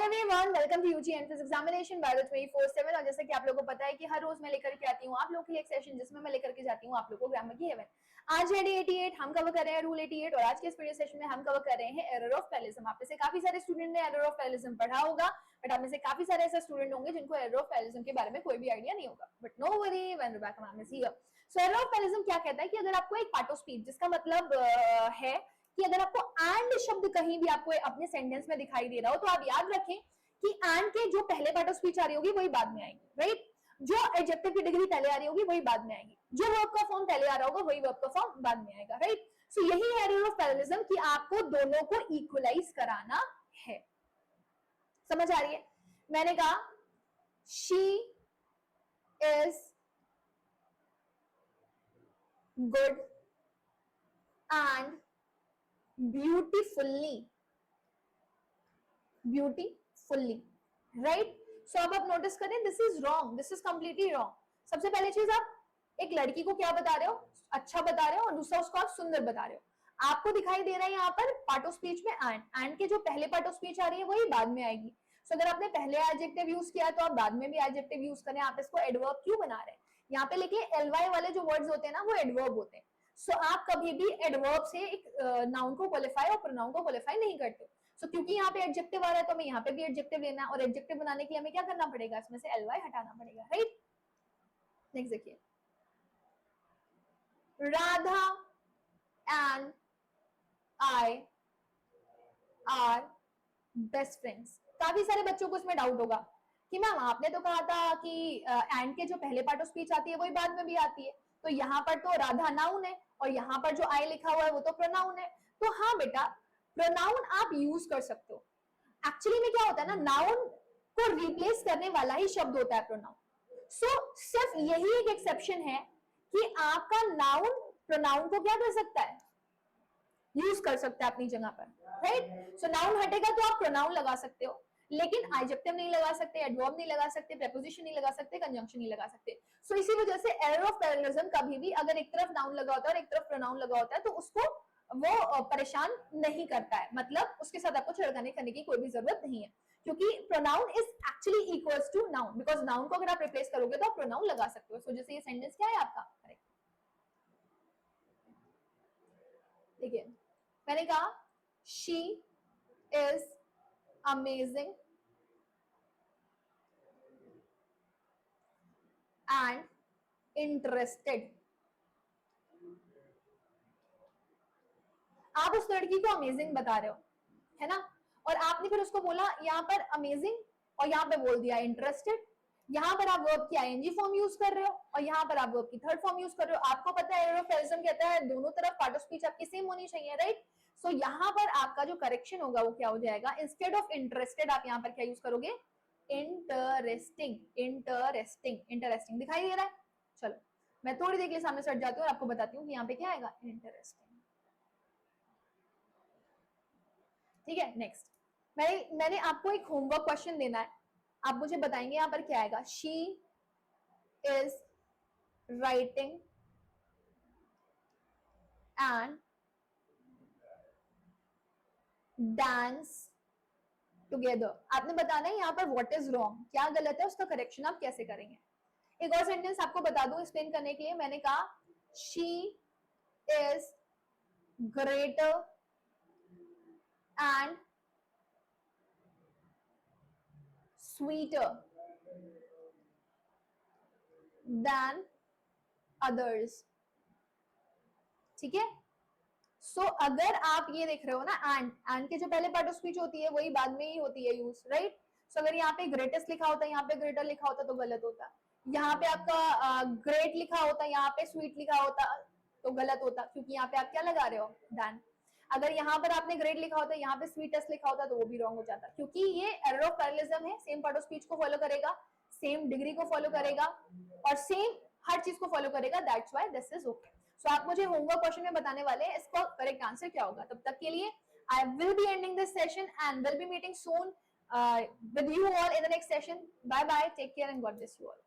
Everyone, welcome to UG entrance examination bio 24/7। और जैसे कि आप लोगों को पता है कि हर रोज मैं लेकर के आती हूँ आप लोगों के लिए एक सेशन, जिसमें मैं लेकर के जाती हूँ आप लोगों को ग्रामर की हेवन। आज है डे 88, हम कवर कर रहे हैं रूल 88 और आज के इस वीडियो सेशन में हम कवर कर रहे हैं एरर ऑफ पैरेललिज्म। आप में से काफी सारे स्टूडेंट ने एरर ऑफ पैरेललिज्म पढ़ा होगा, बट आप में से काफी सारे ऐसे स्टूडेंट होंगे जिनको एरर ऑफ पैरेललिज्म के बारे में कोई भी आइडिया नहीं होगा। But no worry, when we back on this here. So error of parallelism क्या कहता है कि अगर आपको एक पार्ट ऑफ स्पीच, जिसका मतलब है कि अगर आपको एंड शब्द कहीं भी आपको अपने सेंटेंस में दिखाई दे रहा हो, तो आप याद रखें कि एंड के जो पहले पार्ट ऑफ स्पीच आ रही होगी वही बाद में आएगी, राइट। जो एडजेक्टिव की डिग्री पहले आ रही होगी वही बाद में आएगी, जो वर्ब का फॉर्म पहले आ रहा होगा वही वर्ब का फॉर्म बाद में आएगा, राइट। सो यही है एरर ऑफ पैरेललिज्म कि आपको दोनों को इक्वलाइज कराना है। समझ आ रही है? मैंने कहा she is good and beautifully right. So अब आप नोटिस करें, this is wrong, this is completely wrong. सबसे पहले चीज, आप एक लड़की को क्या बता रहे हो? अच्छा बता रहे हो, और दूसरा उसको आप सुंदर बता रहे हो। आपको दिखाई दे रहा है यहाँ पर पार्ट ऑफ स्पीच में एंड के जो पहले पार्ट ऑफ स्पीच आ रही है वही बाद में आएगी। सो अगर आपने पहले एडजेक्टिव यूज किया तो आप बाद में भी एडजेक्टिव यूज करें। आप इसको एडवर्ब क्यों बना रहे हैं? यहाँ पे लिखिए एलवाई वाले जो वर्ड्स होते हैं ना, वो एडवर्ब होते हैं। सो आप कभी भी एडवर्ब से एक नाउन को क्वालिफाई और प्रोनाउन को क्वालिफाई नहीं करते। सो क्योंकि यहाँ पे एडजेक्टिव आ रहा है तो हमें यहाँ पे भी एडजेक्टिव लेना है, और एडजेक्टिव बनाने के लिए हमें क्या करना पड़ेगा? इसमें से एलवाई हटाना पड़ेगा, राइट। नेक्स्ट देखिए, Radha and I R best friends. काफी सारे बच्चों को इसमें डाउट होगा कि मैम आपने तो कहा था कि एंड के जो पहले पार्ट ऑफ स्पीच आती है वही बाद में भी आती है, तो यहाँ पर तो राधा नाउन है और यहाँ पर जो आई लिखा हुआ है वो तो प्रोनाउन है। तो हाँ बेटा, प्रोनाउन आप यूज कर सकते हो। एक्चुअली में क्या होता है ना, नाउन को रिप्लेस करने वाला ही शब्द होता है प्रोनाउन। सो सिर्फ यही एक एक्सेप्शन है कि आपका नाउन प्रोनाउन को क्या कर सकता है? यूज कर सकता है अपनी जगह पर, राइट। सो नाउन हटेगा तो आप प्रोनाउन लगा सकते हो, लेकिन एडजेक्टिव नहीं लगा सकते, एडवर्ब नहीं लगा सकते, प्रीपोजिशन नहीं लगा सकते, कंजंक्शन नहीं लगा सकते। सो इसी वजह से एरर ऑफ पैरेललिज्म कभी भी अगर एक तरफ नाउन लगा होता है और एक तरफ प्रोनाउन लगा होता है तो उसको वो परेशान नहीं करता है, मतलब उसके साथ आपको छिड़काने करने की कोई भी जरूरत नहीं है, क्योंकि pronoun is actually equals to noun, because noun को अगर आप रिप्लेस करोगे तो आप प्रोनाउन लगा सकते हो। सो जैसे ये सेंटेंस क्या है आपका, करेक्ट। देखिए, मैंने कहा she is amazing and interested. आप उस लड़की को अमेजिंग बता रहे हो, है ना, और आपने फिर उसको बोला यहाँ पर अमेजिंग और यहाँ पे बोल दिया इंटरेस्टेड। यहाँ पर आप वर्ब की आईएनजी फॉर्म यूज कर रहे हो और यहाँ पर आप वर्ब की थर्ड फॉर्म यूज कर रहे हो। आपको पता है एरर ऑफ पैरेललिज्म कहता है दोनों तरफ पार्ट ऑफ स्पीच आपकी सेम होनी चाहिए, राइट। सो यहाँ पर आपका जो करेक्शन होगा वो क्या हो जाएगा? इंस्टेड ऑफ इंटरेस्टेड आप यहाँ पर क्या यूज करोगे? इंटरेस्टिंग। इंटरेस्टिंग दिखाई दे रहा है? चलो मैं थोड़ी देर के लिए सामने से हट जाती हूँ और आपको बताती हूँ कि यहाँ पे क्या आएगा, इंटरेस्टिंग। ठीक है, नेक्स्ट मैंने आपको एक होमवर्क क्वेश्चन देना है, आप मुझे बताएंगे यहाँ पर क्या आएगा। She is writing and dance together. आपने बताना है यहाँ पर व्हाट इज रॉन्ग, क्या गलत है, उसका करेक्शन आप कैसे करेंगे। एक और सेंटेंस आपको बता दूं एक्सप्लेन करने के लिए, मैंने कहा she is greater and sweeter than others। ठीक है। सो अगर आप ये देख रहे हो ना, एंड के जो पहले पार्ट ऑफ स्पीच होती है वही बाद में ही होती है यूज, राइट। सो अगर यहाँ पे ग्रेटेस्ट लिखा होता है, यहाँ पे ग्रेटर लिखा होता तो गलत होता। यहाँ पे आपका ग्रेट लिखा होता, यहाँ पे स्वीट लिखा होता तो गलत होता, क्योंकि यहाँ पे आप क्या लगा रहे हो? दैन। अगर यहाँ पर आपने ग्रेट लिखा होता, यहाँ पे स्वीटेस्ट लिखा होता तो वो भी रॉन्ग हो जाता, क्योंकि ये एरर ऑफ पैरेललिज्म है। सेम पार्ट ऑफ स्पीच को फॉलो करेगा, सेम डिग्री को फॉलो करेगा और सेम हर चीज को फॉलो करेगा। That's why this is okay. So आप मुझे होमवर्क क्वेश्चन में बताने वाले हैं इसका करेक्ट आंसर क्या होगा। तब तक के लिए I will be ending this session and will be meeting soon with you all in the next session. Bye bye, take care and God bless you all.